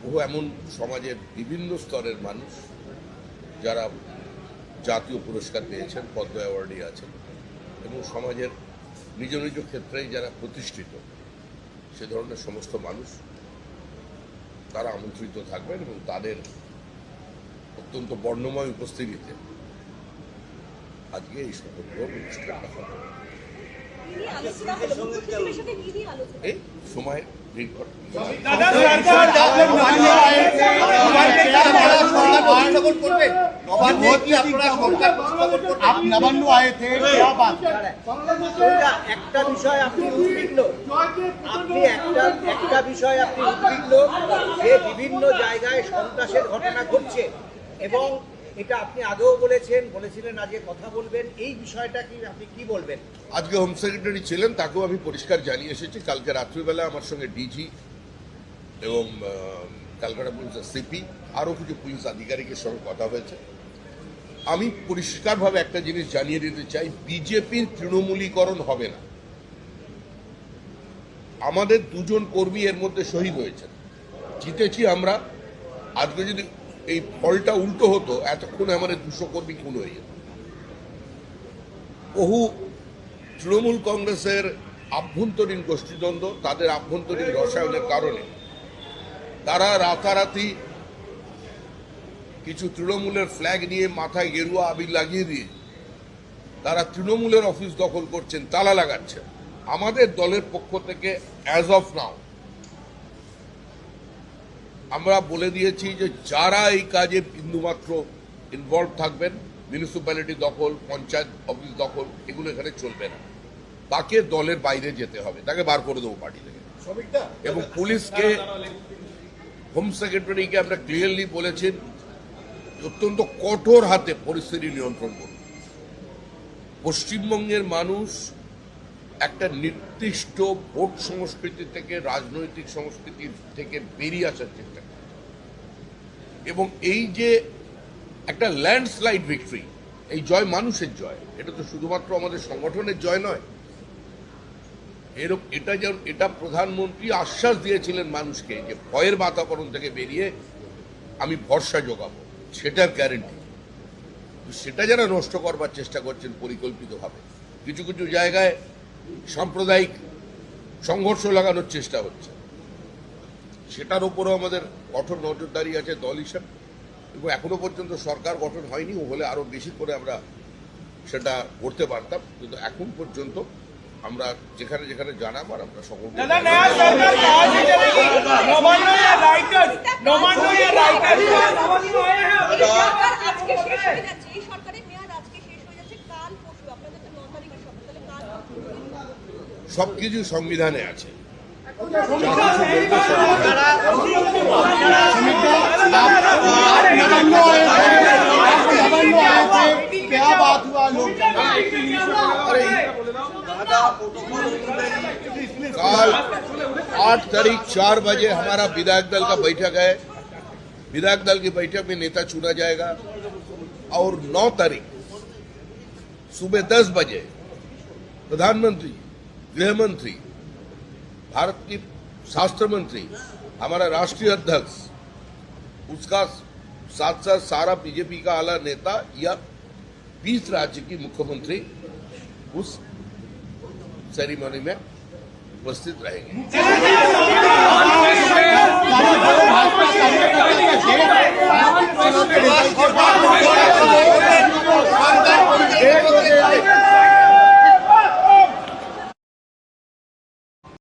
বহু এমন সমাজের বিভিন্ন স্তরের মানুষ যারা জাতীয় পুরস্কার পেয়েছেন, পদ্ম অ্যাওয়ার্ডে আছেন, এবং সমাজের নিজ নিজ ক্ষেত্রেই যারা প্রতিষ্ঠিত সে ধরনের সমস্ত মানুষ তারা আমন্ত্রিত থাকবেন এবং তাদের অত্যন্ত বর্ণময় উপস্থিতিতে আজকে এই স্বতন্ত্র অনুষ্ঠানটা হবে। এই সময় একটা বিষয় আপনি উদ্বিগ্ন যে বিভিন্ন জায়গায় সন্ত্রাসের ঘটনা ঘটছে এবং এটা আপনি আগেও বলেছিলেন আজকে কথা বলবেন, এই বিষয়টা কি আপনি কি বলবেন? আজকে হোম সেক্রেটারি ছিলেন, তাকেও আমি পরিষ্কার জানিয়ে এসেছি। কালকে রাত্রিবেলা আমার সঙ্গে ডিজি এবং ক্যালকাটা পুলিশের সিপি আরও কিছু পুলিশ আধিকারিকের সঙ্গে কথা হয়েছে। আমি পরিষ্কারভাবে একটা জিনিস জানিয়ে দিতে চাই, বিজেপির তৃণমূলীকরণ হবে না। আমাদের দুজন কর্মী এর মধ্যে শহীদ হয়েছেন, জিতেছি আমরা। আজকে যদি এই ফলটা উল্টো হতো, এতক্ষণে আমাদের 200 কর্মী খুন হয়ে যেত। বহু তৃণমূল কংগ্রেসের আভ্যন্তরীণ গোষ্ঠীদ্বন্দ্ব, তাদের আভ্যন্তরীণ রসায়নের কারণে তারা রাতারাতি কিছু তৃণমূলের ফ্ল্যাগ নিয়ে মাথায় গেরুয়া আবির লাগিয়ে দিয়ে তারা তৃণমূলের অফিস দখল করছেন, তালা লাগাচ্ছেন। আমাদের দলের পক্ষ থেকে অ্যাজ অফ নাও আমরা বলে দিয়েছি যে যারা এই কাজে বিন্দুমাত্র ইনভলভ থাকবেন, মিউনিসিপ্যালিটি দখল, পঞ্চায়েত অফিস দখল, এগুলো এখানে চলবে না। তাকে দলের বাইরে যেতে হবে, তাকে বার করে দেবো পার্টি থেকে। এবং পুলিশকে, হোম সেক্রেটারিকে আমরা ক্লিয়ারলি বলেছেন অত্যন্ত কঠোর হাতে পরিস্থিতি নিয়ন্ত্রণ করুন। পশ্চিমবঙ্গের মানুষ একটা নির্দিষ্ট ভোট সংস্কৃতি থেকে, রাজনৈতিক সংস্কৃতি থেকে বেরিয়ে আসার চেষ্টা করে, এবং এই যে একটা ল্যান্ডস্লাইড ভিক্টরি, এই জয় মানুষের জয়, এটা তো শুধুমাত্র আমাদের সংগঠনের জয় নয়। এটা প্রধানমন্ত্রী আশ্বাস দিয়েছিলেন মানুষকে যে ভয়ের বাতাবরণ থেকে বেরিয়ে আমি ভরসা যোগাবো, সেটার গ্যারেন্টি। সেটা যারা নষ্ট করবার চেষ্টা করছেন পরিকল্পিতভাবে, কিছু কিছু জায়গায় সাম্প্রদায়িক সংঘর্ষ লাগানোর চেষ্টা হচ্ছে, সেটার উপরও আমাদের কঠোর নজরদারি আছে দল হিসাবে। এবং এখনো পর্যন্ত সরকার গঠন হয়নি, ও হলে আরো বেশি করে আমরা সেটা করতে পারতাম, কিন্তু এখন পর্যন্ত আমরা যেখানে যেখানে জানাবার আমরা সকল সবকিছু সংবিধানে আছে। कल 8 तारीख 4 बजे हमारा विधायक दल का बैठक है। विधायक दल की बैठक में नेता चुना जाएगा और 9 तारीख सुबह 10 बजे प्रधानमंत्री, गृह मंत्री, भारत की शास्त्र मंत्री, हमारा राष्ट्रीय अध्यक्ष, उसका साथ साथ सारा बीजेपी का आला नेता या 20 राज्य की मुख्यमंत्री उस सेरेमनी में उपस्थित रहेंगे।